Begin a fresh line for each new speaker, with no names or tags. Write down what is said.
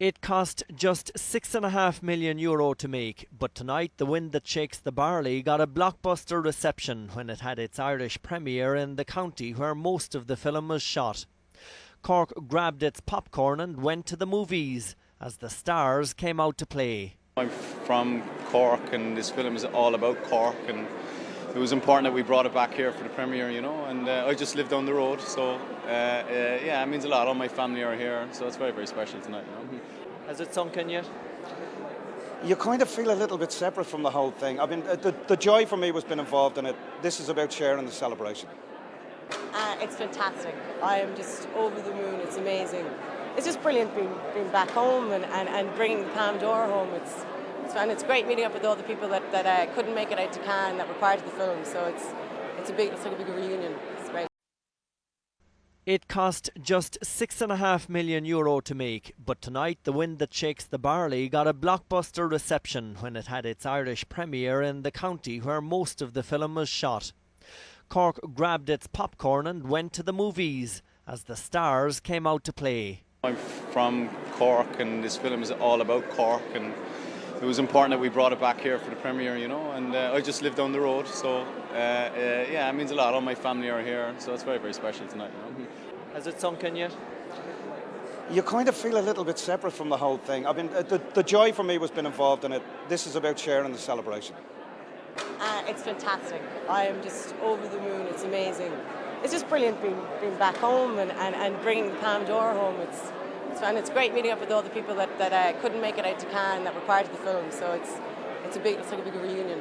It cost just €6.5 million to make, but tonight the Wind That Shakes the Barley got a blockbuster reception when it had its Irish premiere in the county where most of the film was shot. Cork grabbed its popcorn and went to the movies as the stars came out to play.
I'm from Cork and this film is all about Cork, and it was important that we brought it back here for the premiere, and I just live down the road, so it means a lot. All my family are here, so it's very, very special tonight.
Has it sunk in yet?
You kind of feel a little bit separate from the whole thing. I mean, the joy for me was being involved in it. This is about sharing the celebration.
It's fantastic. I am just over the moon. It's amazing. It's just brilliant being back home and bringing the Palme d'Or home. It's fun. It's great meeting up with all the people that couldn't make it out to Cannes that were part of the film. So it's like a big reunion. It's great.
It cost just €6.5 million to make, but tonight the Wind That Shakes the Barley got a blockbuster reception when it had its Irish premiere in the county where most of the film was shot. Cork grabbed its popcorn and went to the movies as the stars came out to play.
I'm from Cork and this film is all about Cork, and it was important that we brought it back here for the premiere, and I just live down the road, so it means a lot. All my family are here, so it's very, very special tonight.
Has it sunk in yet?
You kind of feel a little bit separate from the whole thing. I mean, the joy for me was being involved in it. This is about sharing the celebration.
It's fantastic. I am just over the moon. It's amazing. It's just brilliant being back home and bringing the Palme d'Or home. It's fun. It's great meeting up with all the people that couldn't make it out to Cannes that were part of the film. So it's like a big reunion.